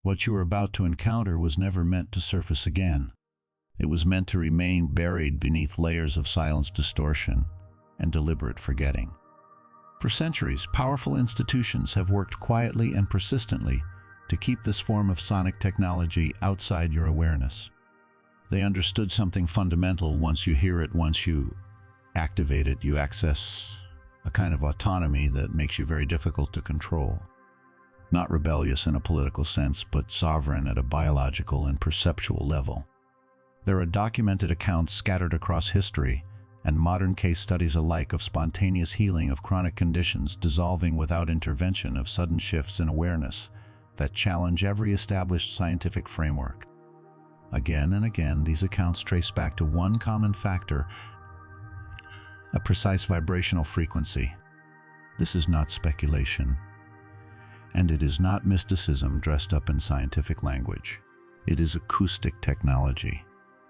What you are about to encounter was never meant to surface again. It was meant to remain buried beneath layers of silence, distortion, and deliberate forgetting. For centuries, powerful institutions have worked quietly and persistently to keep this form of sonic technology outside your awareness. They understood something fundamental: once you hear it, once you activate it, you access a kind of autonomy that makes you very difficult to control. Not rebellious in a political sense, but sovereign at a biological and perceptual level. There are documented accounts scattered across history and modern case studies alike of spontaneous healing of chronic conditions, dissolving without intervention, of sudden shifts in awareness that challenge every established scientific framework. Again and again, these accounts trace back to one common factor: a precise vibrational frequency. This is not speculation, and it is not mysticism dressed up in scientific language. It is acoustic technology.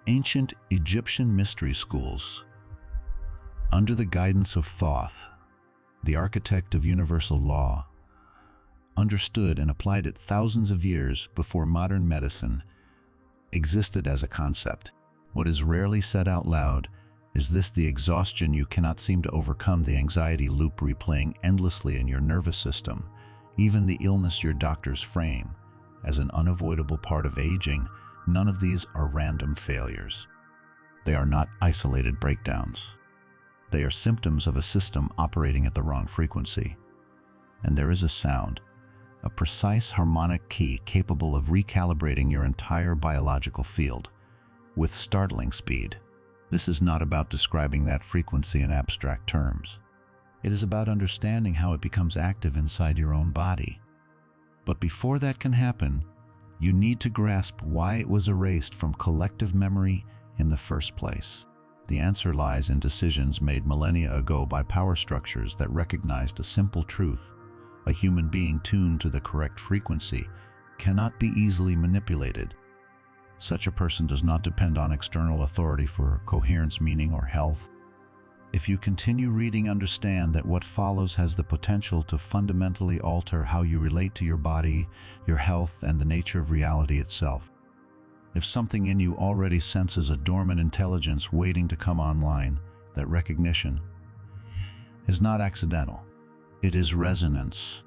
Ancient Egyptian mystery schools, under the guidance of Thoth, the architect of universal law, understood and applied it thousands of years before modern medicine existed as a concept. What is rarely said out loud is this: the exhaustion you cannot seem to overcome, the anxiety loop replaying endlessly in your nervous system, even the illness your doctors frame as an unavoidable part of aging. None of these are random failures. They are not isolated breakdowns. They are symptoms of a system operating at the wrong frequency. And there is a sound, a precise harmonic key capable of recalibrating your entire biological field with startling speed. This is not about describing that frequency in abstract terms. It is about understanding how it becomes active inside your own body. But before that can happen, you need to grasp why it was erased from collective memory in the first place. The answer lies in decisions made millennia ago by power structures that recognized a simple truth: a human being tuned to the correct frequency cannot be easily manipulated. Such a person does not depend on external authority for coherence, meaning, or health. If you continue reading, understand that what follows has the potential to fundamentally alter how you relate to your body, your health, and the nature of reality itself. If something in you already senses a dormant intelligence waiting to come online, that recognition is not accidental. It is resonance.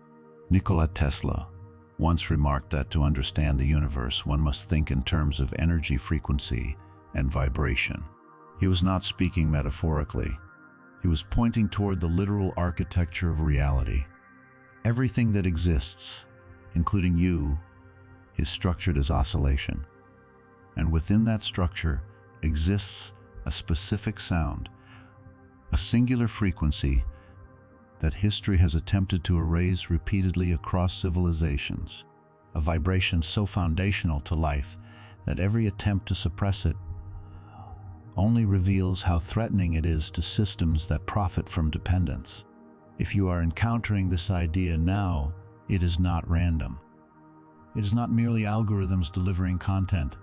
Nikola Tesla once remarked that to understand the universe, one must think in terms of energy, frequency, and vibration. He was not speaking metaphorically. He was pointing toward the literal architecture of reality. Everything that exists, including you, is structured as oscillation. And within that structure exists a specific sound, a singular frequency that history has attempted to erase repeatedly across civilizations, a vibration so foundational to life that every attempt to suppress it only reveals how threatening it is to systems that profit from dependence. If you are encountering this idea now, it is not random. It is not merely algorithms delivering content.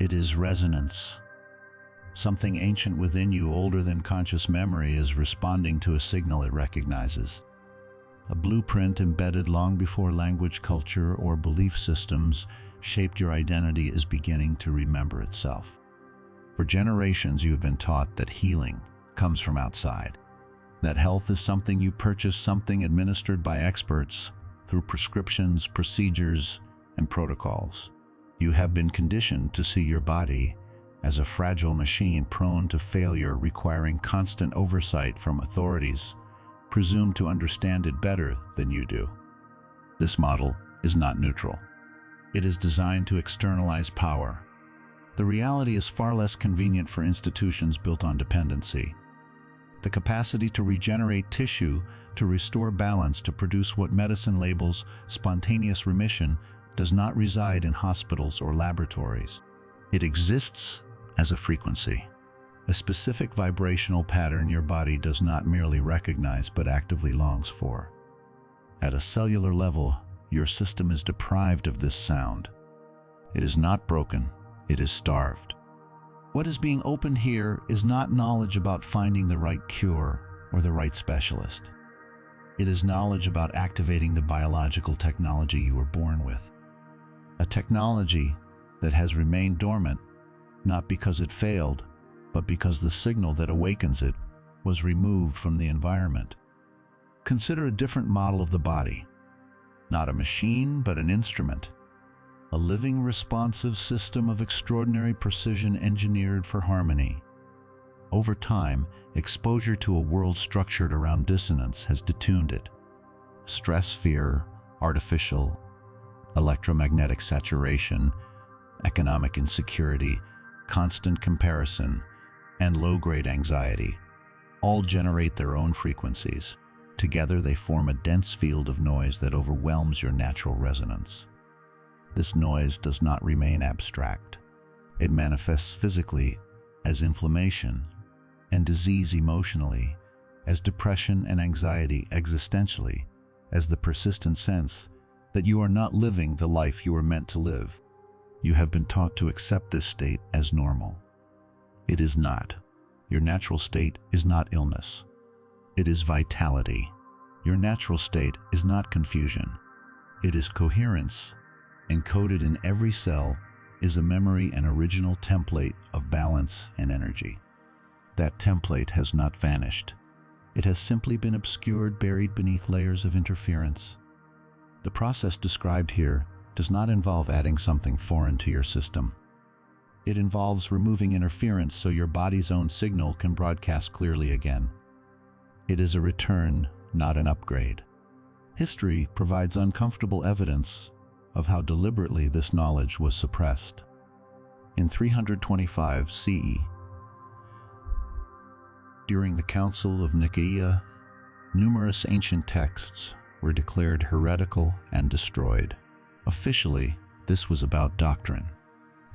It is resonance. Something ancient within you, older than conscious memory, is responding to a signal it recognizes. A blueprint embedded long before language, culture, or belief systems shaped your identity is beginning to remember itself. For generations, you have been taught that healing comes from outside, that health is something you purchase, something administered by experts through prescriptions, procedures, and protocols. You have been conditioned to see your body as a fragile machine prone to failure, requiring constant oversight from authorities presumed to understand it better than you do. This model is not neutral. It is designed to externalize power. The reality is far less convenient for institutions built on dependency. The capacity to regenerate tissue, to restore balance, to produce what medicine labels spontaneous remission, does not reside in hospitals or laboratories. It exists as a frequency, a specific vibrational pattern your body does not merely recognize but actively longs for. At a cellular level, your system is deprived of this sound. It is not broken. It is starved. What is being opened here is not knowledge about finding the right cure or the right specialist. It is knowledge about activating the biological technology you were born with. Technology that has remained dormant, not because it failed, but because the signal that awakens it was removed from the environment. Consider a different model of the body. Not a machine, but an instrument. A living, responsive system of extraordinary precision engineered for harmony. Over time, exposure to a world structured around dissonance has detuned it. Stress, fear, artificial, electromagnetic saturation, economic insecurity, constant comparison, and low-grade anxiety all generate their own frequencies. Together they form a dense field of noise that overwhelms your natural resonance. This noise does not remain abstract. It manifests physically as inflammation and disease, emotionally as depression and anxiety, existentially as the persistent sense that you are not living the life you were meant to live. You have been taught to accept this state as normal. It is not. Your natural state is not illness. It is vitality. Your natural state is not confusion. It is coherence. Encoded in every cell is a memory and original template of balance and energy. That template has not vanished. It has simply been obscured, buried beneath layers of interference. The process described here does not involve adding something foreign to your system. It involves removing interference so your body's own signal can broadcast clearly again. It is a return, not an upgrade. History provides uncomfortable evidence of how deliberately this knowledge was suppressed. In 325 CE, during the Council of Nicaea, numerous ancient texts were declared heretical and destroyed. Officially, this was about doctrine.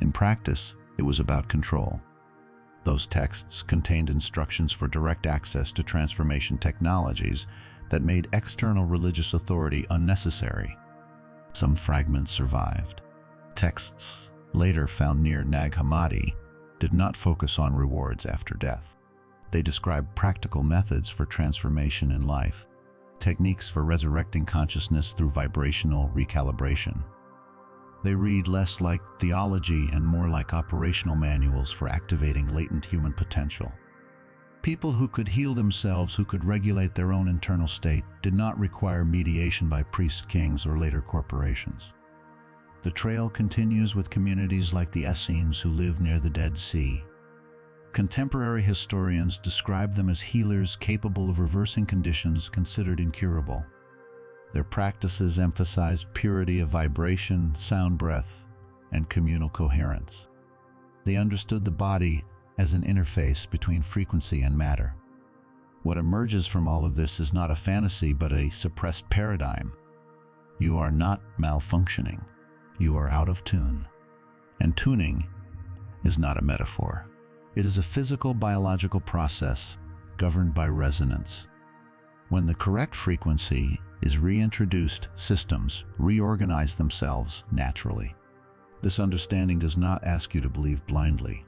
In practice, it was about control. Those texts contained instructions for direct access to transformation technologies that made external religious authority unnecessary. Some fragments survived. Texts later found near Nag Hammadi did not focus on rewards after death. They described practical methods for transformation in life, techniques for resurrecting consciousness through vibrational recalibration. They read less like theology and more like operational manuals for activating latent human potential. People who could heal themselves, who could regulate their own internal state, did not require mediation by priests, kings, or later corporations. The trail continues with communities like the Essenes who live near the Dead Sea. Contemporary historians describe them as healers capable of reversing conditions considered incurable. Their practices emphasized purity of vibration, sound breath, and communal coherence. They understood the body as an interface between frequency and matter. What emerges from all of this is not a fantasy, but a suppressed paradigm. You are not malfunctioning. You are out of tune. And tuning is not a metaphor. It is a physical, biological process governed by resonance. When the correct frequency is reintroduced, systems reorganize themselves naturally. This understanding does not ask you to believe blindly.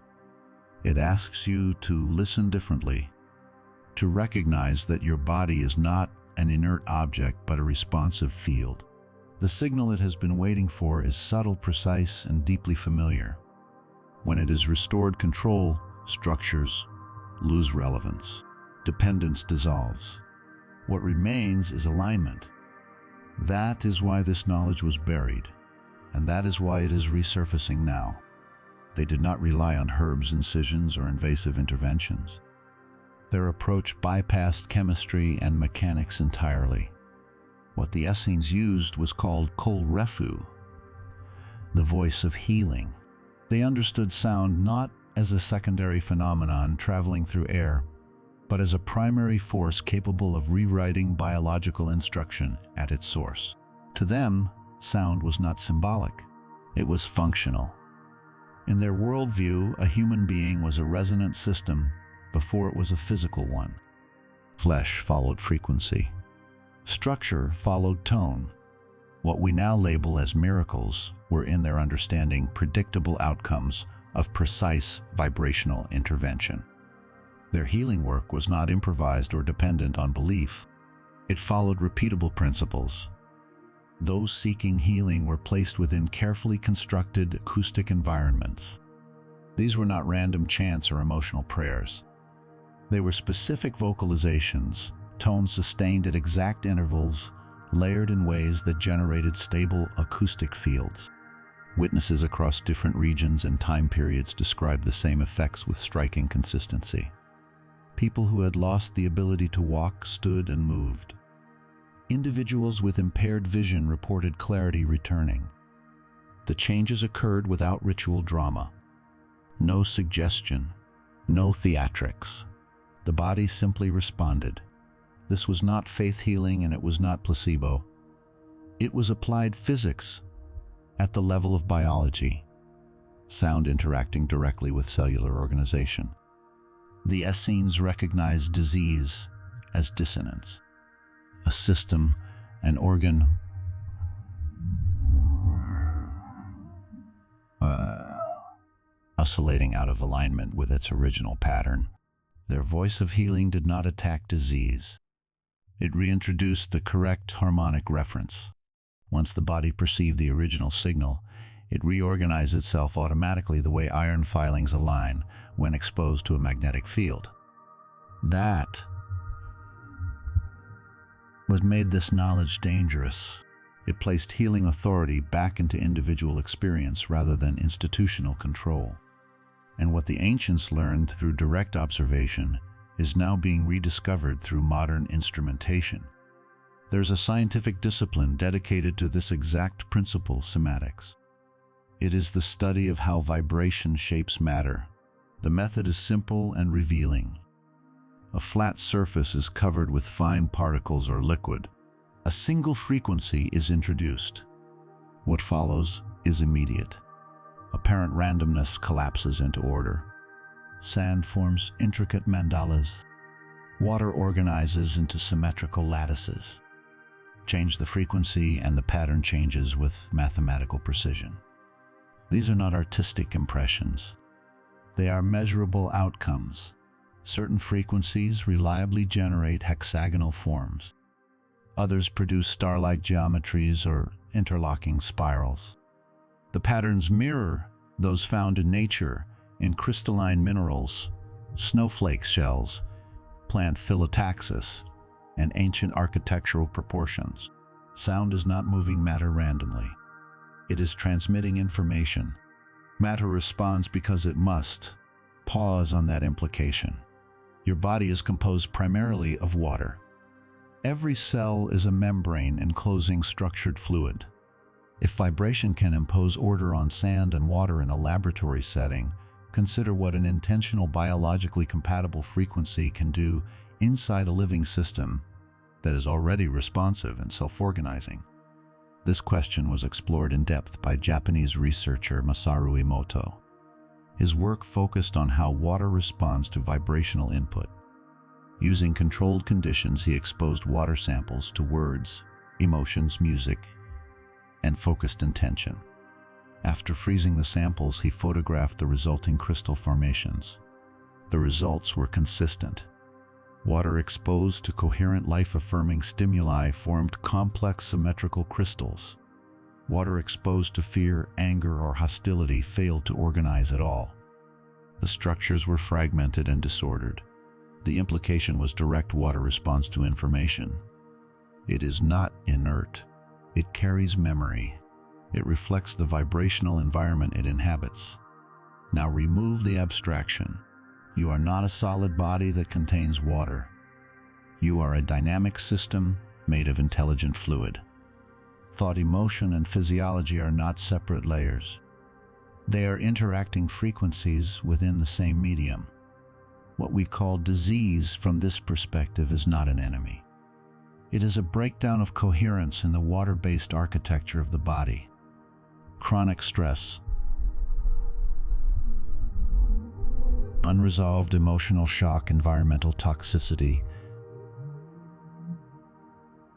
It asks you to listen differently, to recognize that your body is not an inert object but a responsive field. The signal it has been waiting for is subtle, precise, and deeply familiar. When it is restored control, structures lose relevance. Dependence dissolves. What remains is alignment. That is why this knowledge was buried, and that is why it is resurfacing now. They did not rely on herbs, incisions, or invasive interventions. Their approach bypassed chemistry and mechanics entirely. What the Essenes used was called kol refu, the voice of healing. They understood sound not as a secondary phenomenon traveling through air, but as a primary force capable of rewriting biological instruction at its source. To them, sound was not symbolic. It was functional. In their worldview, a human being was a resonant system before it was a physical one. Flesh followed frequency. Structure followed tone. What we now label as miracles were, in their understanding, predictable outcomes of precise vibrational intervention. Their healing work was not improvised or dependent on belief. It followed repeatable principles. Those seeking healing were placed within carefully constructed acoustic environments. These were not random chants or emotional prayers. They were specific vocalizations, tones sustained at exact intervals, layered in ways that generated stable acoustic fields. Witnesses across different regions and time periods described the same effects with striking consistency. People who had lost the ability to walk stood and moved. Individuals with impaired vision reported clarity returning. The changes occurred without ritual drama. No suggestion, no theatrics. The body simply responded. This was not faith healing, and it was not placebo. It was applied physics at the level of biology, sound interacting directly with cellular organization. The Essenes recognized disease as dissonance, a system, an organ, oscillating out of alignment with its original pattern. Their voice of healing did not attack disease. It reintroduced the correct harmonic reference. Once the body perceived the original signal, it reorganized itself automatically the way iron filings align when exposed to a magnetic field. That what made this knowledge dangerous. It placed healing authority back into individual experience rather than institutional control. And what the ancients learned through direct observation is now being rediscovered through modern instrumentation. There's a scientific discipline dedicated to this exact principle, cymatics. It is the study of how vibration shapes matter. The method is simple and revealing. A flat surface is covered with fine particles or liquid. A single frequency is introduced. What follows is immediate. Apparent randomness collapses into order. Sand forms intricate mandalas. Water organizes into symmetrical lattices. Change the frequency and the pattern changes with mathematical precision. These are not artistic impressions. They are measurable outcomes. Certain frequencies reliably generate hexagonal forms. Others produce star-like geometries or interlocking spirals. The patterns mirror those found in nature, in crystalline minerals, snowflake shells, plant phyllotaxis, and ancient architectural proportions. Sound is not moving matter randomly. It is transmitting information. Matter responds because it must. Pause on that implication. Your body is composed primarily of water. Every cell is a membrane enclosing structured fluid. If vibration can impose order on sand and water in a laboratory setting, consider what an intentional biologically compatible frequency can do inside a living system that is already responsive and self-organizing. This question was explored in depth by Japanese researcher Masaru Emoto. His work focused on how water responds to vibrational input. Using controlled conditions, he exposed water samples to words, emotions, music, and focused intention. After freezing the samples, he photographed the resulting crystal formations. The results were consistent. Water exposed to coherent life-affirming stimuli formed complex symmetrical crystals. Water exposed to fear, anger, or hostility failed to organize at all. The structures were fragmented and disordered. The implication was direct water responds to information. It is not inert. It carries memory. It reflects the vibrational environment it inhabits. Now remove the abstraction. You are not a solid body that contains water. You are a dynamic system made of intelligent fluid. Thought, emotion, and physiology are not separate layers. They are interacting frequencies within the same medium. What we call disease from this perspective is not an enemy. It is a breakdown of coherence in the water-based architecture of the body. Chronic stress, unresolved emotional shock, environmental toxicity,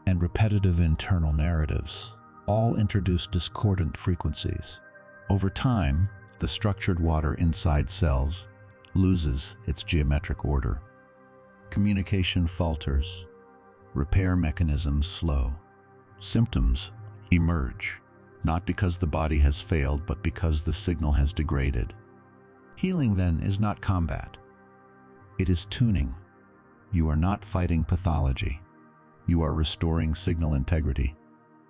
and repetitive internal narratives all introduce discordant frequencies. Over time, the structured water inside cells loses its geometric order. Communication falters. Repair mechanisms slow. Symptoms emerge, not because the body has failed, but because the signal has degraded. Healing, then, is not combat. It is tuning. You are not fighting pathology. You are restoring signal integrity.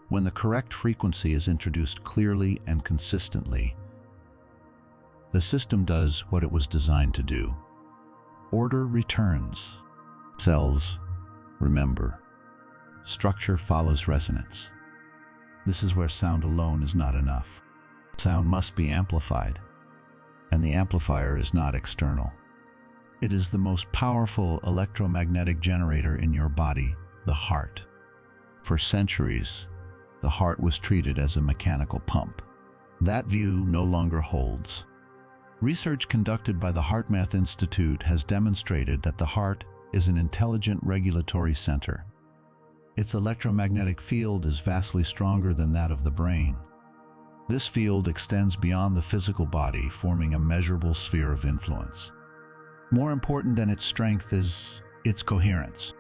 When the correct frequency is introduced clearly and consistently, the system does what it was designed to do. Order returns. Cells remember. Structure follows resonance. This is where sound alone is not enough. Sound must be amplified, and the amplifier is not external. It is the most powerful electromagnetic generator in your body, the heart. For centuries, the heart was treated as a mechanical pump. That view no longer holds. Research conducted by the HeartMath Institute has demonstrated that the heart is an intelligent regulatory center. Its electromagnetic field is vastly stronger than that of the brain. This field extends beyond the physical body, forming a measurable sphere of influence. More important than its strength is its coherence.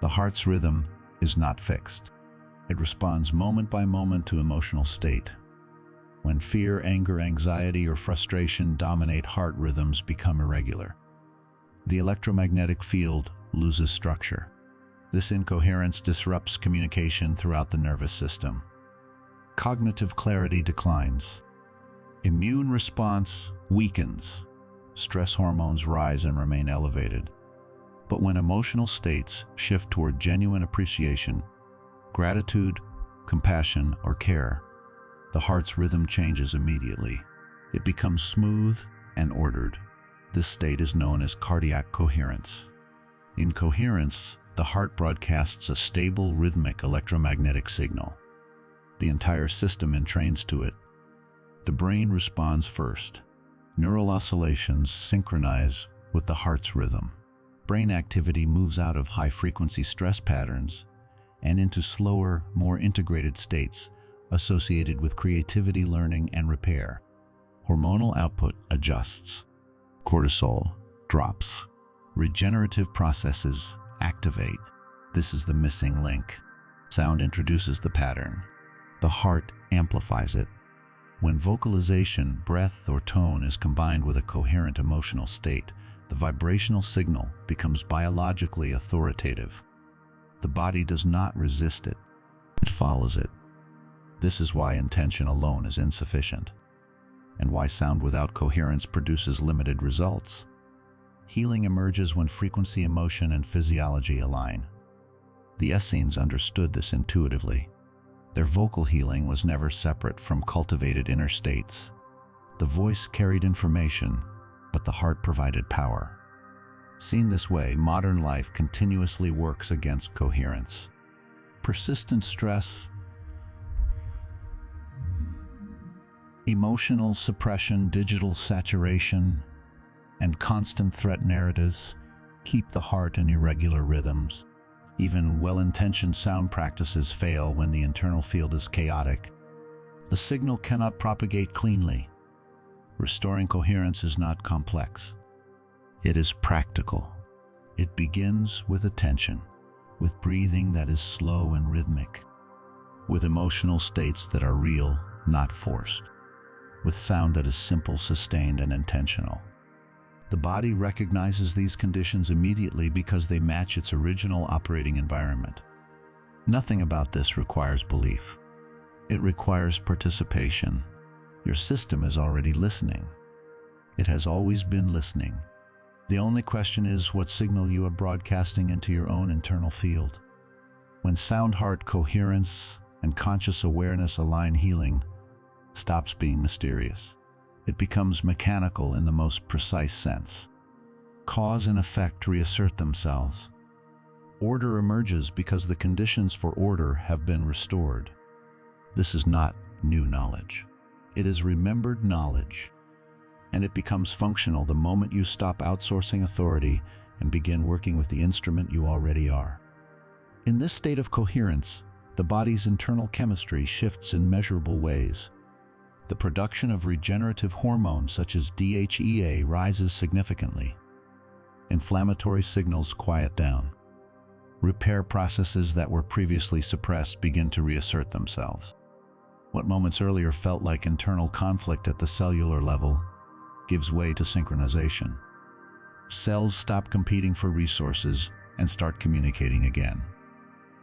The heart's rhythm is not fixed. It responds moment by moment to emotional state. When fear, anger, anxiety, or frustration dominate, heart rhythms become irregular. The electromagnetic field loses structure. This incoherence disrupts communication throughout the nervous system. Cognitive clarity declines. Immune response weakens. Stress hormones rise and remain elevated. But when emotional states shift toward genuine appreciation, gratitude, compassion, or care, the heart's rhythm changes immediately. It becomes smooth and ordered. This state is known as cardiac coherence. In coherence, the heart broadcasts a stable, rhythmic electromagnetic signal. The entire system entrains to it. The brain responds first. Neural oscillations synchronize with the heart's rhythm. Brain activity moves out of high-frequency stress patterns and into slower, more integrated states associated with creativity, learning, and repair. Hormonal output adjusts. Cortisol drops. Regenerative processes activate. This is the missing link. Sound introduces the pattern. The heart amplifies it. When vocalization, breath, or tone is combined with a coherent emotional state, the vibrational signal becomes biologically authoritative. The body does not resist it. It follows it. This is why intention alone is insufficient, and why sound without coherence produces limited results. Healing emerges when frequency, emotion, and physiology align. The Essenes understood this intuitively. Their vocal healing was never separate from cultivated inner states. The voice carried information, but the heart provided power. Seen this way, modern life continuously works against coherence. Persistent stress, emotional suppression, digital saturation, and constant threat narratives keep the heart in irregular rhythms. Even well-intentioned sound practices fail when the internal field is chaotic. The signal cannot propagate cleanly. Restoring coherence is not complex. It is practical. It begins with attention, with breathing that is slow and rhythmic, with emotional states that are real, not forced, with sound that is simple, sustained, and intentional. The body recognizes these conditions immediately because they match its original operating environment. Nothing about this requires belief. It requires participation. Your system is already listening. It has always been listening. The only question is what signal you are broadcasting into your own internal field. When sound, heart, coherence, and conscious awareness align, healing stops being mysterious. It becomes mechanical in the most precise sense. Cause and effect reassert themselves. Order emerges because the conditions for order have been restored. This is not new knowledge. It is remembered knowledge, and it becomes functional the moment you stop outsourcing authority and begin working with the instrument you already are. In this state of coherence, the body's internal chemistry shifts in measurable ways. The production of regenerative hormones such as DHEA rises significantly. Inflammatory signals quiet down. Repair processes that were previously suppressed begin to reassert themselves. What moments earlier felt like internal conflict at the cellular level gives way to synchronization. Cells stop competing for resources and start communicating again.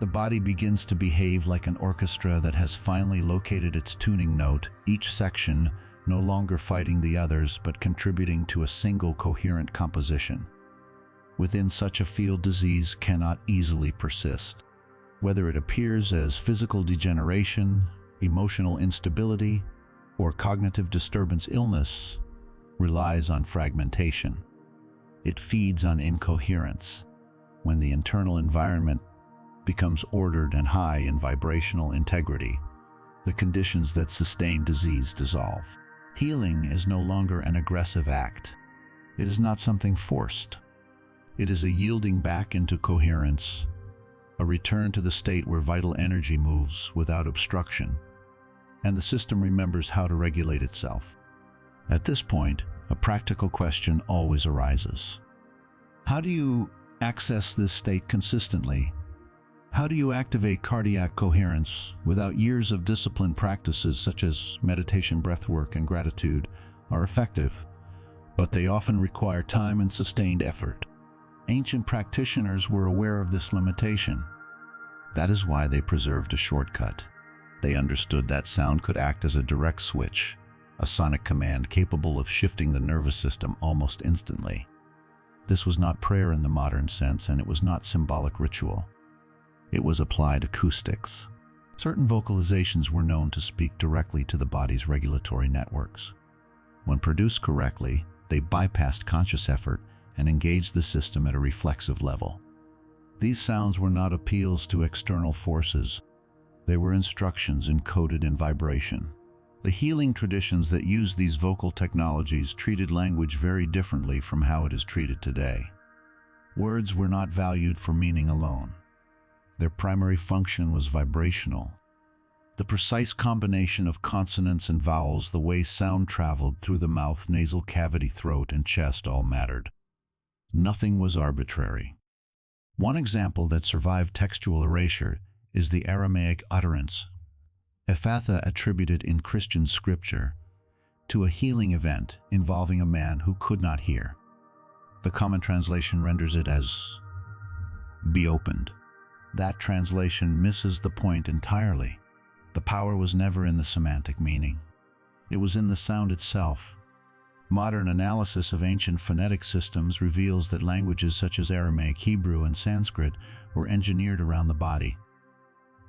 The body begins to behave like an orchestra that has finally located its tuning note, each section no longer fighting the others but contributing to a single coherent composition. Within such a field, disease cannot easily persist. Whether it appears as physical degeneration, emotional instability, or cognitive disturbance, illness relies on fragmentation. It feeds on incoherence. When the internal environment becomes ordered and high in vibrational integrity, the conditions that sustain disease dissolve. Healing is no longer an aggressive act. It is not something forced. It is a yielding back into coherence, a return to the state where vital energy moves without obstruction, and the system remembers how to regulate itself. At this point, a practical question always arises. How do you access this state consistently? How do you activate cardiac coherence without years of disciplined practices such as meditation, breathwork, and gratitude are effective, but they often require time and sustained effort. Ancient practitioners were aware of this limitation. That is why they preserved a shortcut. They understood that sound could act as a direct switch, a sonic command capable of shifting the nervous system almost instantly. This was not prayer in the modern sense, and it was not symbolic ritual. It was applied acoustics. Certain vocalizations were known to speak directly to the body's regulatory networks. When produced correctly, they bypassed conscious effort and engaged the system at a reflexive level. These sounds were not appeals to external forces. They were instructions encoded in vibration. The healing traditions that used these vocal technologies treated language very differently from how it is treated today. Words were not valued for meaning alone. Their primary function was vibrational. The precise combination of consonants and vowels, the way sound traveled through the mouth, nasal cavity, throat, and chest all mattered. Nothing was arbitrary. One example that survived textual erasure is the Aramaic utterance, Ephatha, attributed in Christian scripture to a healing event involving a man who could not hear. The common translation renders it as "be opened." That translation misses the point entirely. The power was never in the semantic meaning. It was in the sound itself. Modern analysis of ancient phonetic systems reveals that languages such as Aramaic, Hebrew, and Sanskrit were engineered around the body.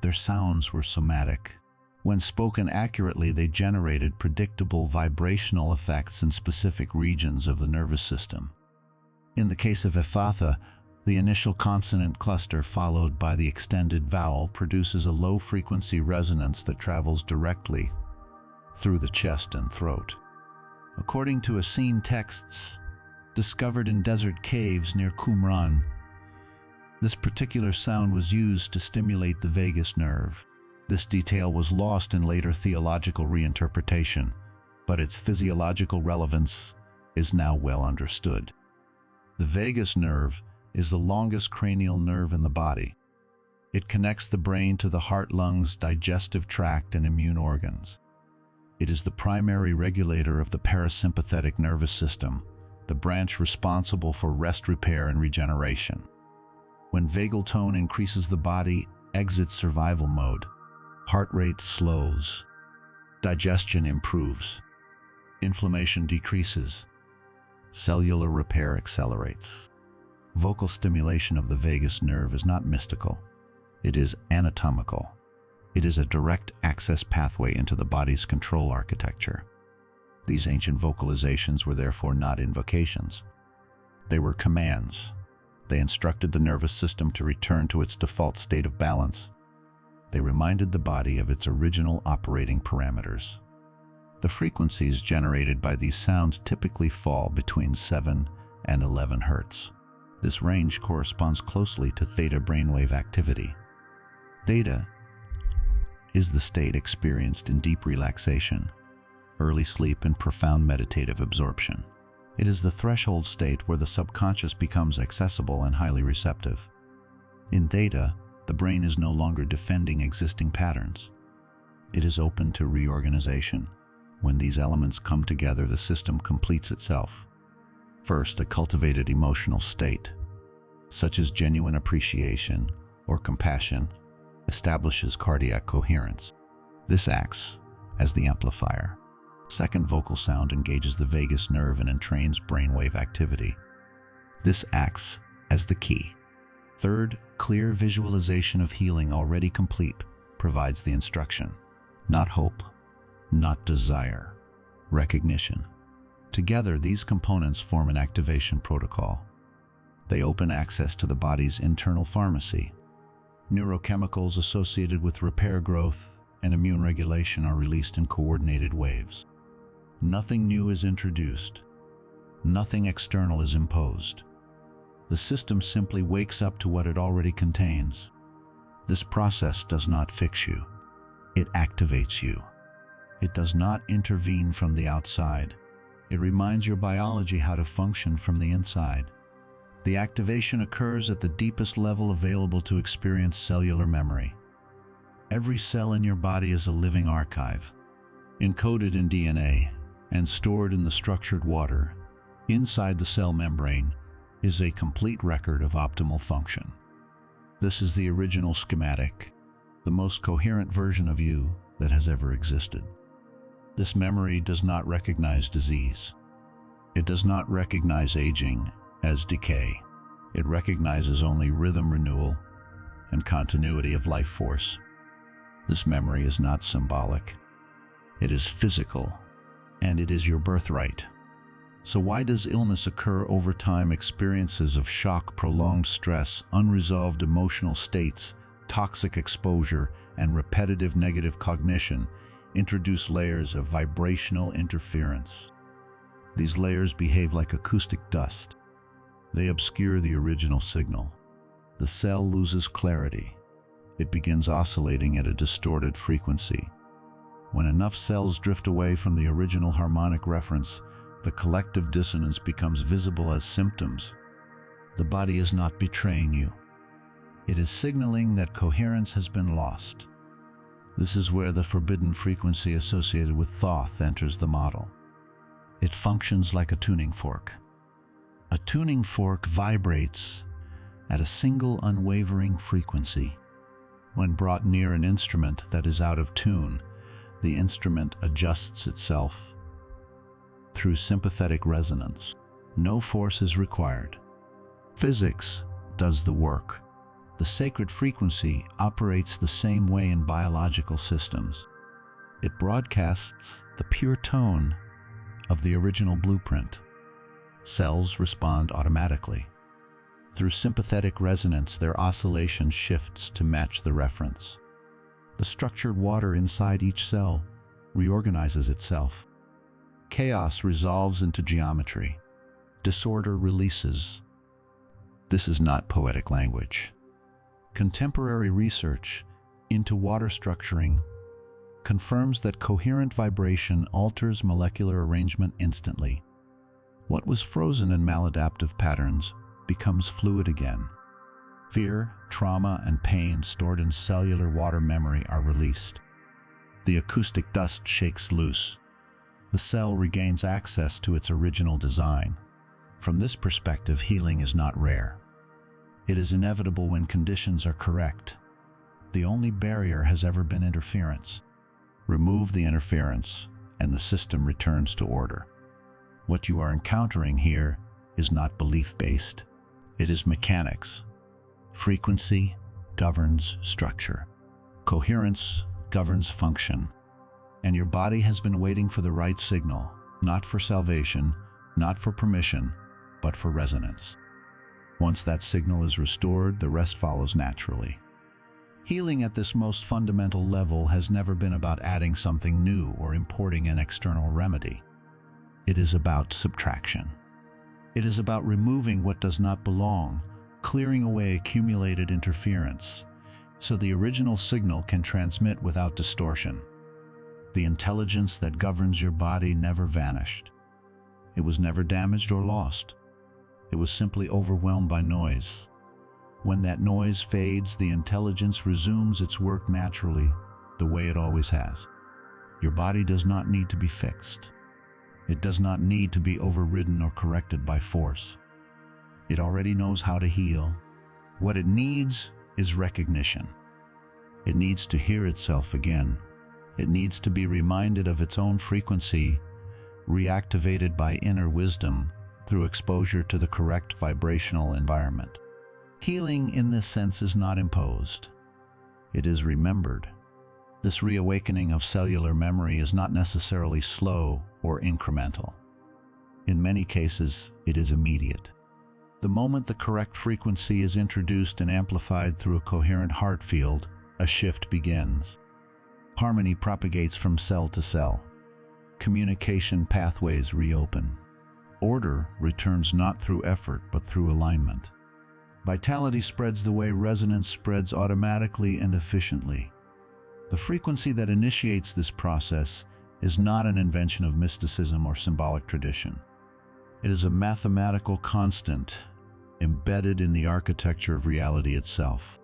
Their sounds were somatic. When spoken accurately, they generated predictable vibrational effects in specific regions of the nervous system. In the case of Ephatha, the initial consonant cluster followed by the extended vowel produces a low-frequency resonance that travels directly through the chest and throat. According to Essenes texts discovered in desert caves near Qumran, this particular sound was used to stimulate the vagus nerve. This detail was lost in later theological reinterpretation, but its physiological relevance is now well understood. The vagus nerve is the longest cranial nerve in the body. It connects the brain to the heart, lungs, digestive tract, and immune organs. It is the primary regulator of the parasympathetic nervous system, the branch responsible for rest, repair, and regeneration. When vagal tone increases, the body exits survival mode. Heart rate slows. Digestion improves. Inflammation decreases. Cellular repair accelerates. Vocal stimulation of the vagus nerve is not mystical. It is anatomical. It is a direct access pathway into the body's control architecture. These ancient vocalizations were therefore not invocations. They were commands. They instructed the nervous system to return to its default state of balance. They reminded the body of its original operating parameters. The frequencies generated by these sounds typically fall between 7 and 11 Hz. This range corresponds closely to theta brainwave activity. Theta is the state experienced in deep relaxation, early sleep, and profound meditative absorption. It is the threshold state where the subconscious becomes accessible and highly receptive. In theta, the brain is no longer defending existing patterns. it is open to reorganization. When these elements come together, the system completes itself. First, a cultivated emotional state, such as genuine appreciation or compassion, establishes cardiac coherence. This acts as the amplifier. Second, vocal sound engages the vagus nerve and entrains brainwave activity. This acts as the key. Third, clear visualization of healing already complete provides the instruction. Not hope, not desire, recognition. Together, these components form an activation protocol. They open access to the body's internal pharmacy. Neurochemicals associated with repair, growth, and immune regulation are released in coordinated waves. Nothing new is introduced. Nothing external is imposed. The system simply wakes up to what it already contains. This process does not fix you. It activates you. It does not intervene from the outside. It reminds your biology how to function from the inside. The activation occurs at the deepest level available to experience cellular memory. Every cell in your body is a living archive, encoded in DNA and stored in the structured water. Inside the cell membrane is a complete record of optimal function. This is the original schematic, the most coherent version of you that has ever existed. This memory does not recognize disease. It does not recognize aging as decay. It recognizes only rhythm, renewal, and continuity of life force. This memory is not symbolic. It is physical, and it is your birthright. So why does illness occur over time? Experiences of shock, prolonged stress, unresolved emotional states, toxic exposure, and repetitive negative cognition introduce layers of vibrational interference. These layers behave like acoustic dust. They obscure the original signal. The cell loses clarity. It begins oscillating at a distorted frequency. When enough cells drift away from the original harmonic reference, the collective dissonance becomes visible as symptoms. The body is not betraying you. It is signaling that coherence has been lost. This is where the forbidden frequency associated with Thoth enters the model. It functions like a tuning fork. A tuning fork vibrates at a single unwavering frequency. When brought near an instrument that is out of tune, the instrument adjusts itself through sympathetic resonance. No force is required. Physics does the work. The sacred frequency operates the same way in biological systems. It broadcasts the pure tone of the original blueprint. Cells respond automatically. Through sympathetic resonance, their oscillation shifts to match the reference. The structured water inside each cell reorganizes itself. Chaos resolves into geometry. Disorder releases. This is not poetic language. Contemporary research into water structuring confirms that coherent vibration alters molecular arrangement instantly. What was frozen in maladaptive patterns becomes fluid again. Fear, trauma, and pain stored in cellular water memory are released. The acoustic dust shakes loose. The cell regains access to its original design. From this perspective, healing is not rare. It is inevitable when conditions are correct. The only barrier has ever been interference. Remove the interference, and the system returns to order. What you are encountering here is not belief-based. It is mechanics. Frequency governs structure. Coherence governs function. And your body has been waiting for the right signal, not for salvation, not for permission, but for resonance. Once that signal is restored, the rest follows naturally. Healing at this most fundamental level has never been about adding something new or importing an external remedy. It is about subtraction. It is about removing what does not belong, clearing away accumulated interference, so the original signal can transmit without distortion. The intelligence that governs your body never vanished. It was never damaged or lost. It was simply overwhelmed by noise. When that noise fades, the intelligence resumes its work naturally. The the way it always has. Your body does not need to be fixed. It does not need to be overridden or corrected by force. It already knows how to heal. What it needs is recognition. It needs to hear itself again. It needs to be reminded of its own frequency, reactivated by inner wisdom through exposure to the correct vibrational environment. Healing in this sense is not imposed. It is remembered. This reawakening of cellular memory is not necessarily slow or incremental. In many cases, it is immediate. The moment the correct frequency is introduced and amplified through a coherent heart field, a shift begins. Harmony propagates from cell to cell. Communication pathways reopen. Order returns not through effort but through alignment. Vitality spreads the way resonance spreads automatically and efficiently. The frequency that initiates this process is not an invention of mysticism or symbolic tradition. It is a mathematical constant embedded in the architecture of reality itself.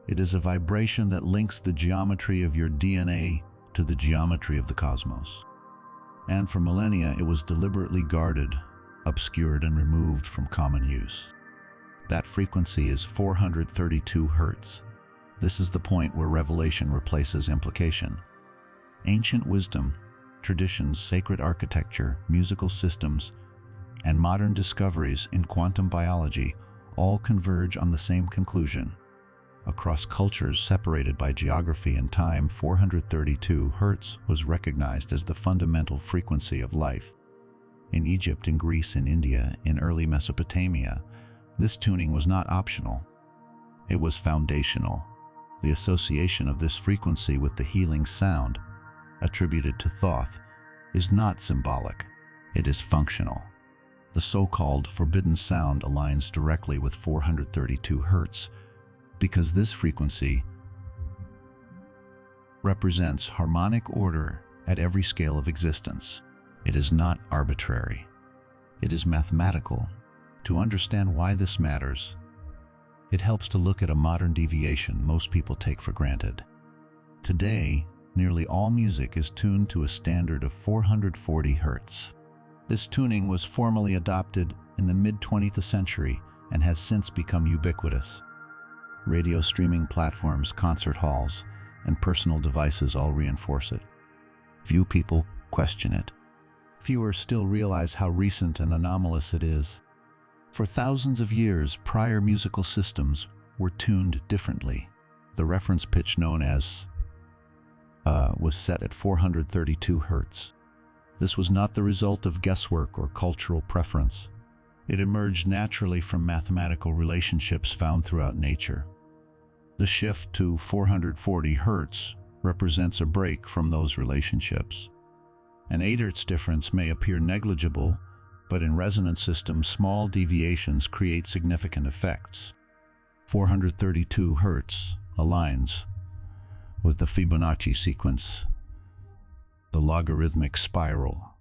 It is a vibration that links the geometry of your DNA to the geometry of the cosmos. And for millennia, it was deliberately guarded, obscured, and removed from common use. That frequency is 432 Hz. This is the point where revelation replaces implication. Ancient wisdom, traditions, sacred architecture, musical systems, and modern discoveries in quantum biology all converge on the same conclusion. Across cultures separated by geography and time, 432 Hz was recognized as the fundamental frequency of life. In Egypt, in Greece, in India, in early Mesopotamia, this tuning was not optional. It was foundational. The association of this frequency with the healing sound, attributed to Thoth, is not symbolic. It is functional. The so-called forbidden sound aligns directly with 432 Hz because this frequency represents harmonic order at every scale of existence. It is not arbitrary. It is mathematical. To understand why this matters, it helps to look at a modern deviation most people take for granted. Today, nearly all music is tuned to a standard of 440 Hz. This tuning was formally adopted in the mid-20th century and has since become ubiquitous. Radio streaming platforms, concert halls, and personal devices all reinforce it. Few people question it. Fewer still realize how recent and anomalous it is. For thousands of years, prior musical systems were tuned differently. The reference pitch known as was set at 432 Hz. This was not the result of guesswork or cultural preference. It emerged naturally from mathematical relationships found throughout nature. The shift to 440 Hz represents a break from those relationships. An 8 Hz difference may appear negligible, but in resonance systems, small deviations create significant effects. 432 Hz aligns with the Fibonacci sequence, the logarithmic spiral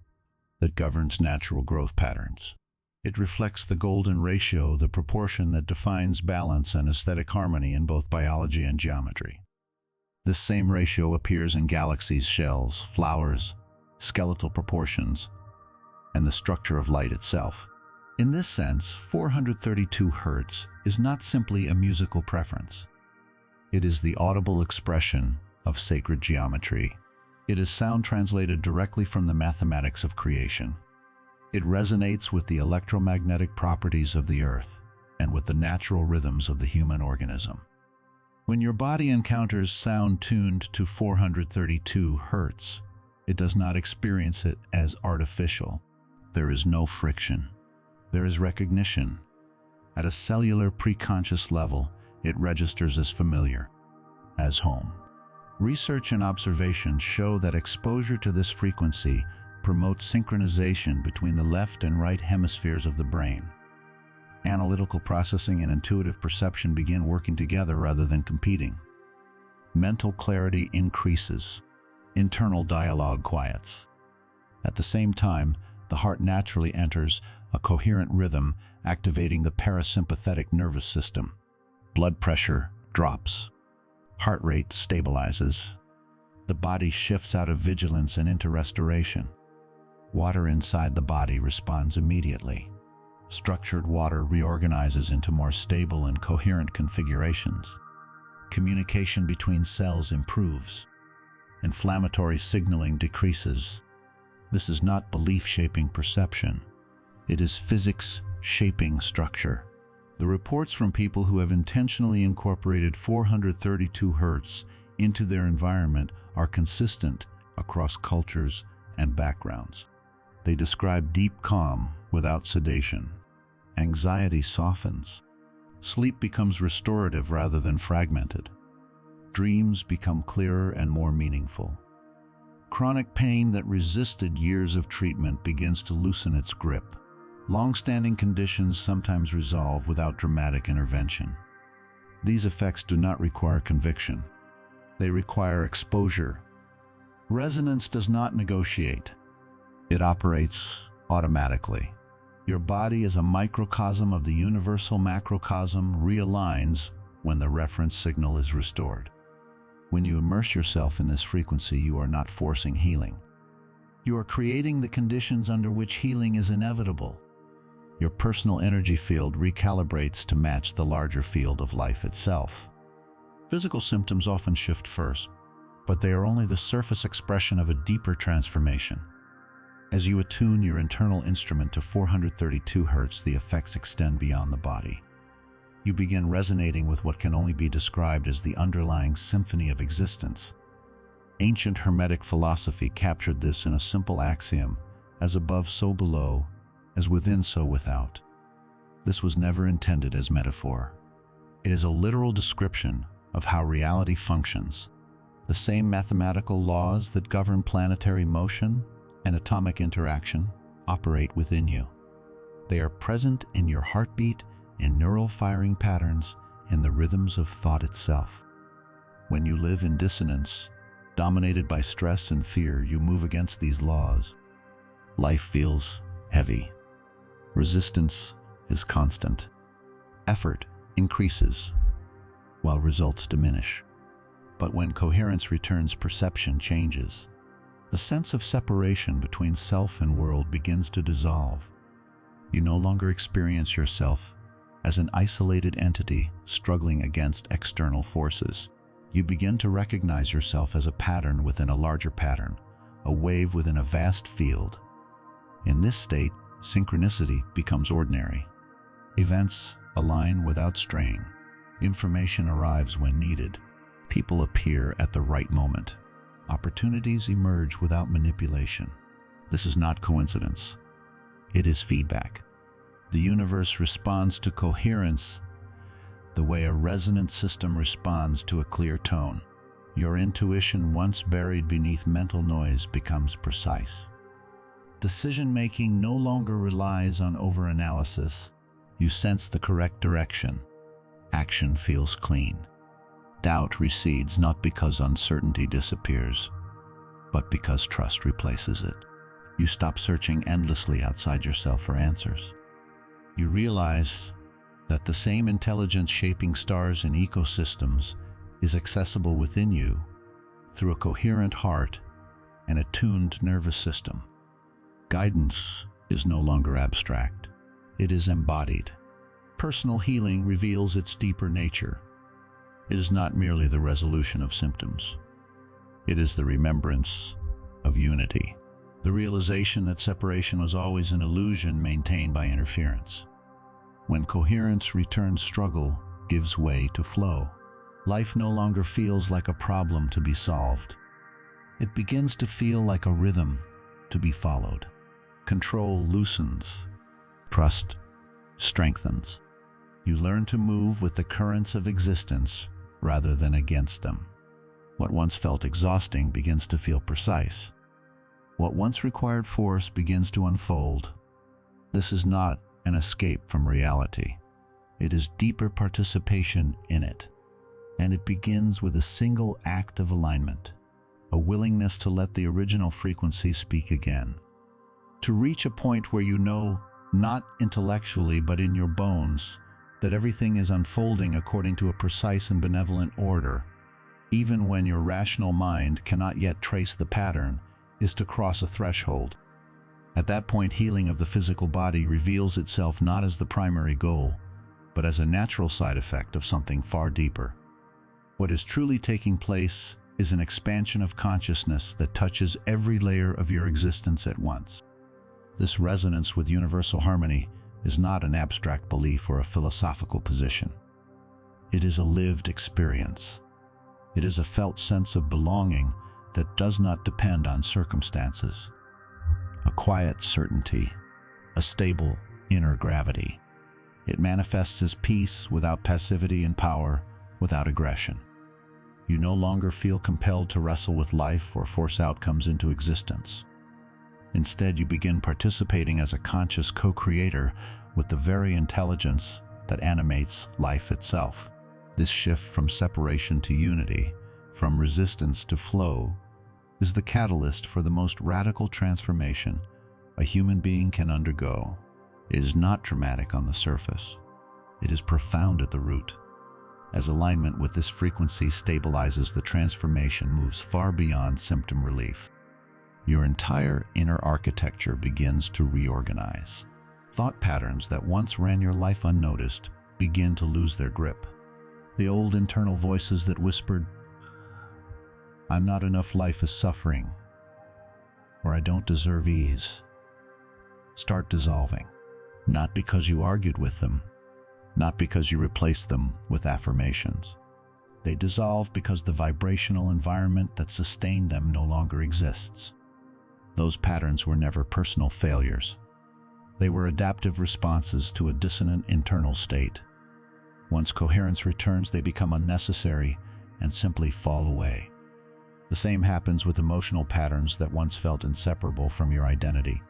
that governs natural growth patterns. It reflects the golden ratio, the proportion that defines balance and aesthetic harmony in both biology and geometry. This same ratio appears in galaxies, shells, flowers, skeletal proportions, and the structure of light itself. In this sense, 432 Hz is not simply a musical preference. It is the audible expression of sacred geometry. It is sound translated directly from the mathematics of creation. It resonates with the electromagnetic properties of the earth and with the natural rhythms of the human organism. When your body encounters sound tuned to 432 Hz, it does not experience it as artificial. There is no friction. There is recognition. At a cellular preconscious level, it registers as familiar, as home. Research and observation show that exposure to this frequency promotes synchronization between the left and right hemispheres of the brain. Analytical processing and intuitive perception begin working together rather than competing. Mental clarity increases. Internal dialogue quiets. At the same time, the heart naturally enters a coherent rhythm, activating the parasympathetic nervous system. Blood pressure drops. Heart rate stabilizes. The body shifts out of vigilance and into restoration. Water inside the body responds immediately. Structured water reorganizes into more stable and coherent configurations. Communication between cells improves. Inflammatory signaling decreases. This is not belief shaping perception. It is physics shaping structure. The reports from people who have intentionally incorporated 432 Hz into their environment are consistent across cultures and backgrounds. They describe deep calm without sedation. Anxiety softens. Sleep becomes restorative rather than fragmented. Dreams become clearer and more meaningful. Chronic pain that resisted years of treatment begins to loosen its grip. Long-standing conditions sometimes resolve without dramatic intervention. These effects do not require conviction. They require exposure. Resonance does not negotiate. It operates automatically. Your body as a microcosm of the universal macrocosm realigns when the reference signal is restored. When you immerse yourself in this frequency, you are not forcing healing. You are creating the conditions under which healing is inevitable. Your personal energy field recalibrates to match the larger field of life itself. Physical symptoms often shift first, but they are only the surface expression of a deeper transformation. As you attune your internal instrument to 432 Hz, the effects extend beyond the body. You begin resonating with what can only be described as the underlying symphony of existence. Ancient Hermetic philosophy captured this in a simple axiom: as above, so below, as within, so without. This was never intended as metaphor. It is a literal description of how reality functions. The same mathematical laws that govern planetary motion and atomic interaction operate within you. They are present in your heartbeat, in neural firing patterns, in the rhythms of thought itself. When you live in dissonance, dominated by stress and fear, you move against these laws. Life feels heavy. Resistance is constant. Effort increases, while results diminish. But when coherence returns, perception changes. The sense of separation between self and world begins to dissolve. You no longer experience yourself as an isolated entity struggling against external forces. You begin to recognize yourself as a pattern within a larger pattern, a wave within a vast field. In this state, synchronicity becomes ordinary. Events align without straying. Information arrives when needed. People appear at the right moment. Opportunities emerge without manipulation. This is not coincidence. It is feedback. The universe responds to coherence the way a resonant system responds to a clear tone. Your intuition, once buried beneath mental noise, becomes precise. Decision-making no longer relies on overanalysis. You sense the correct direction. Action feels clean. Doubt recedes not because uncertainty disappears, but because trust replaces it. You stop searching endlessly outside yourself for answers. You realize that the same intelligence shaping stars and ecosystems is accessible within you through a coherent heart and a tuned nervous system. Guidance is no longer abstract. It is embodied. Personal healing reveals its deeper nature. It is not merely the resolution of symptoms. It is the remembrance of unity, the realization that separation was always an illusion maintained by interference. When coherence returns, struggle gives way to flow. Life no longer feels like a problem to be solved. It begins to feel like a rhythm to be followed. Control loosens. Trust strengthens. You learn to move with the currents of existence rather than against them. What once felt exhausting begins to feel precise. What once required force begins to unfold. This is not an escape from reality. It is deeper participation in it. And it begins with a single act of alignment, a willingness to let the original frequency speak again. To reach a point where you know, not intellectually but in your bones, that everything is unfolding according to a precise and benevolent order. even when your rational mind cannot yet trace the pattern, is to cross a threshold. At that point, healing of the physical body reveals itself not as the primary goal, but as a natural side effect of something far deeper. What is truly taking place is an expansion of consciousness that touches every layer of your existence at once. This resonance with universal harmony is not an abstract belief or a philosophical position. It is a lived experience. It is a felt sense of belonging that does not depend on circumstances. A quiet certainty, a stable inner gravity. It manifests as peace without passivity and power without aggression. You no longer feel compelled to wrestle with life or force outcomes into existence. Instead, you begin participating as a conscious co-creator with the very intelligence that animates life itself. This shift from separation to unity, from resistance to flow, is the catalyst for the most radical transformation a human being can undergo. It is not dramatic on the surface. It is profound at the root. As alignment with this frequency stabilizes, the transformation moves far beyond symptom relief. Your entire inner architecture begins to reorganize. Thought patterns that once ran your life unnoticed begin to lose their grip. The old internal voices that whispered, "I'm not enough, life is suffering," or "I don't deserve ease," start dissolving. Not because you argued with them, not because you replaced them with affirmations. They dissolve because the vibrational environment that sustained them no longer exists. Those patterns were never personal failures. They were adaptive responses to a dissonant internal state. Once coherence returns, they become unnecessary and simply fall away. The same happens with emotional patterns that once felt inseparable from your identity.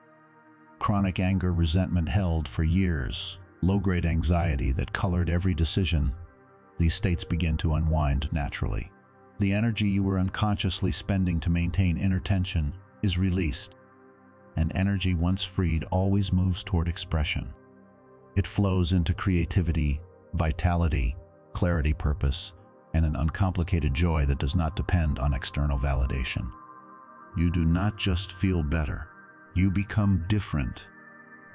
Chronic anger, resentment held for years, low-grade anxiety that colored every decision. These states begin to unwind naturally. The energy you were unconsciously spending to maintain inner tension is released, and energy once freed always moves toward expression. It flows into creativity, vitality, clarity, purpose, and an uncomplicated joy that does not depend on external validation. You do not just feel better, you become different.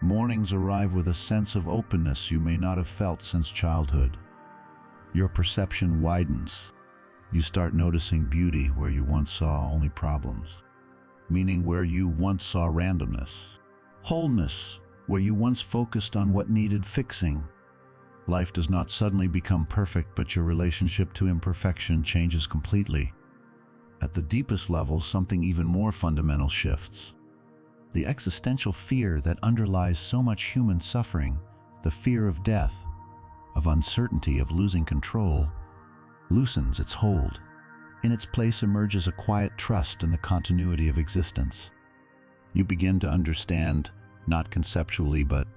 Mornings arrive with a sense of openness you may not have felt since childhood. Your perception widens. You start noticing beauty where you once saw only problems, meaning where you once saw randomness, wholeness where you once focused on what needed fixing. Life does not suddenly become perfect, but your relationship to imperfection changes completely. At the deepest level, something even more fundamental shifts. The existential fear that underlies so much human suffering, the fear of death, of uncertainty, of losing control, loosens its hold. In its place emerges a quiet trust in the continuity of existence. You begin to understand, not conceptually but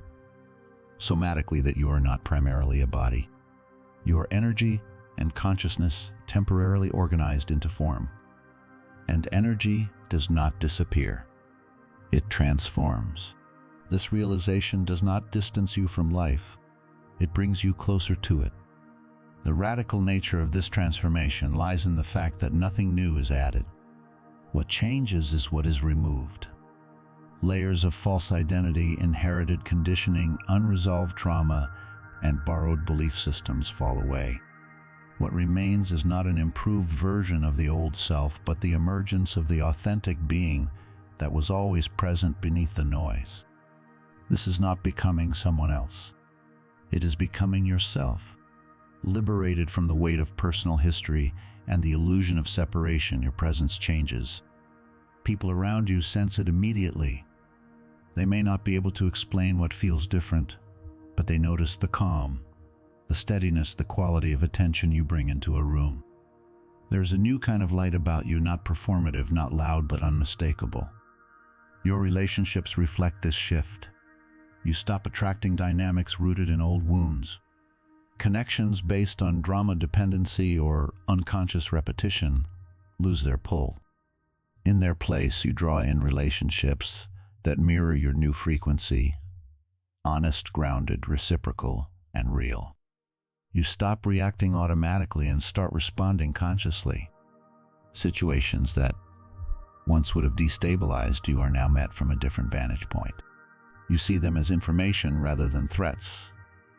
somatically, that you are not primarily a body. Your energy and consciousness temporarily organized into form. And energy does not disappear. It transforms. This realization does not distance you from life. It brings you closer to it. The radical nature of this transformation lies in the fact that nothing new is added. What changes is what is removed. Layers of false identity, inherited conditioning, unresolved trauma, and borrowed belief systems fall away. What remains is not an improved version of the old self, but the emergence of the authentic being that was always present beneath the noise. This is not becoming someone else. It is becoming yourself. Liberated from the weight of personal history and the illusion of separation, your presence changes. People around you sense it immediately. They may not be able to explain what feels different, but they notice the calm, the steadiness, the quality of attention you bring into a room. There's a new kind of light about you, not performative, not loud, but unmistakable. Your relationships reflect this shift. You stop attracting dynamics rooted in old wounds. Connections based on drama dependency or unconscious repetition lose their pull. In their place, you draw in relationships that mirror your new frequency, honest, grounded, reciprocal, and real. You stop reacting automatically and start responding consciously. Situations that once would have destabilized you are now met from a different vantage point. You see them as information rather than threats,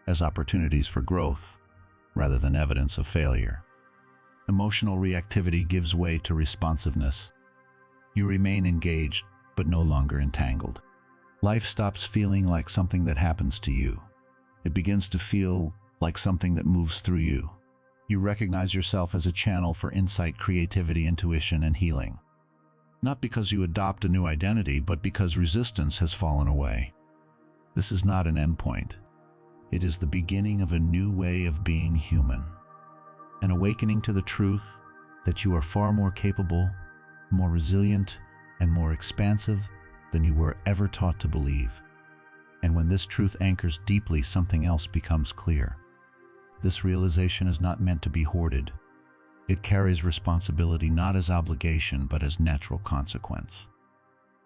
as opportunities for growth rather than evidence of failure. Emotional reactivity gives way to responsiveness. You remain engaged, but no longer entangled. Life stops feeling like something that happens to you. It begins to feel like something that moves through you. You recognize yourself as a channel for insight, creativity, intuition, and healing. Not because you adopt a new identity, but because resistance has fallen away. This is not an endpoint. It is the beginning of a new way of being human. An awakening to the truth that you are far more capable, more resilient, and more expansive than you were ever taught to believe. And when this truth anchors deeply, something else becomes clear. This realization is not meant to be hoarded. It carries responsibility not as obligation, but as natural consequence.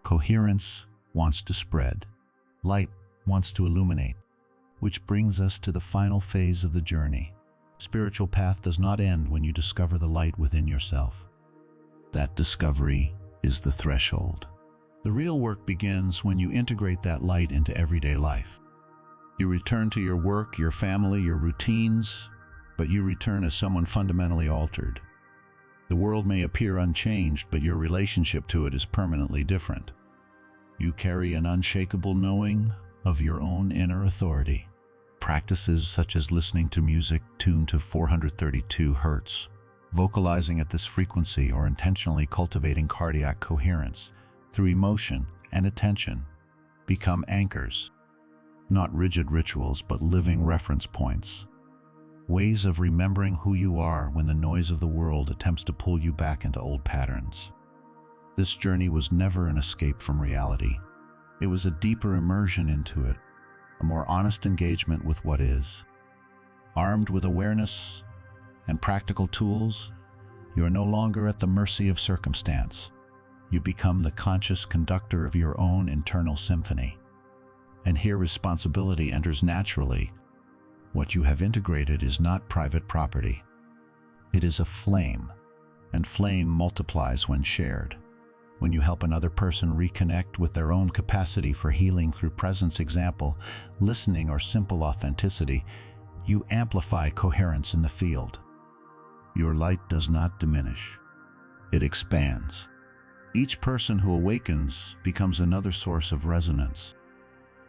Coherence wants to spread. Light wants to illuminate. Which brings us to the final phase of the journey. Spiritual path does not end when you discover the light within yourself. That discovery is the threshold. The real work begins when you integrate that light into everyday life. You return to your work, your family, your routines, but you return as someone fundamentally altered. The world may appear unchanged, but your relationship to it is permanently different. You carry an unshakable knowing of your own inner authority. Practices such as listening to music tuned to 432 Hz, vocalizing at this frequency, or intentionally cultivating cardiac coherence through emotion and attention become anchors. Not rigid rituals, but living reference points. Ways of remembering who you are when the noise of the world attempts to pull you back into old patterns. This journey was never an escape from reality. It was a deeper immersion into it, a more honest engagement with what is. Armed with awareness and practical tools, you are no longer at the mercy of circumstance. You become the conscious conductor of your own internal symphony. And here responsibility enters naturally. What you have integrated is not private property. It is a flame, and flame multiplies when shared. When you help another person reconnect with their own capacity for healing through presence, example, listening, or simple authenticity, you amplify coherence in the field. Your light does not diminish. It expands. Each person who awakens becomes another source of resonance.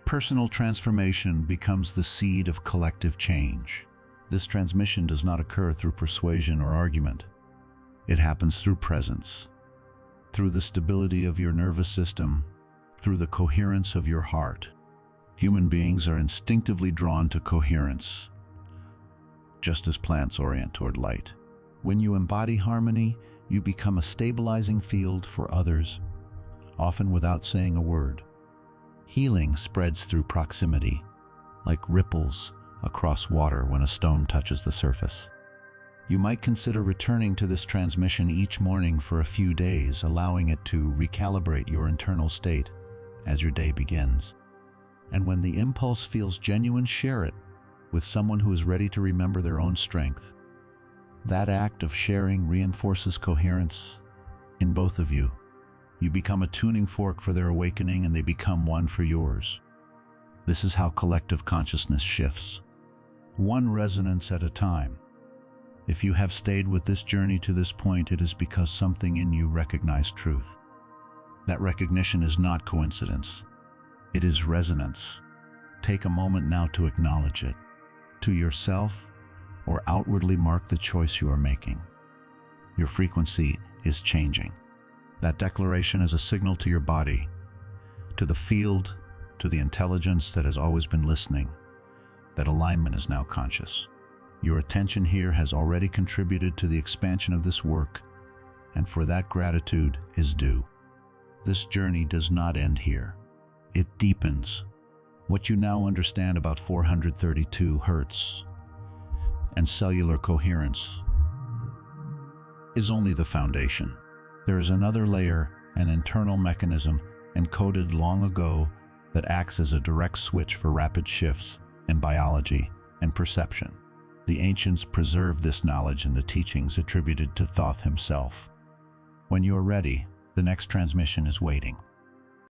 Personal transformation becomes the seed of collective change. This transmission does not occur through persuasion or argument. It happens through presence, through the stability of your nervous system, through the coherence of your heart. Human beings are instinctively drawn to coherence, just as plants orient toward light. When you embody harmony, you become a stabilizing field for others, often without saying a word. Healing spreads through proximity, like ripples across water when a stone touches the surface. You might consider returning to this transmission each morning for a few days, allowing it to recalibrate your internal state as your day begins. And when the impulse feels genuine, share it with someone who is ready to remember their own strength. That act of sharing reinforces coherence in both of you. You become a tuning fork for their awakening, and they become one for yours. This is how collective consciousness shifts, one resonance at a time. If you have stayed with this journey to this point, it is because something in you recognized truth. That recognition is not coincidence. It is resonance. Take a moment now to acknowledge it, to yourself, or outwardly mark the choice you are making. Your frequency is changing. That declaration is a signal to your body, to the field, to the intelligence that has always been listening, that alignment is now conscious. Your attention here has already contributed to the expansion of this work, and for that gratitude is due. This journey does not end here. It deepens. What you now understand about 432 Hz and cellular coherence is only the foundation. There is another layer, an internal mechanism encoded long ago that acts as a direct switch for rapid shifts in biology and perception. The ancients preserved this knowledge in the teachings attributed to Thoth himself. When you're ready, the next transmission is waiting.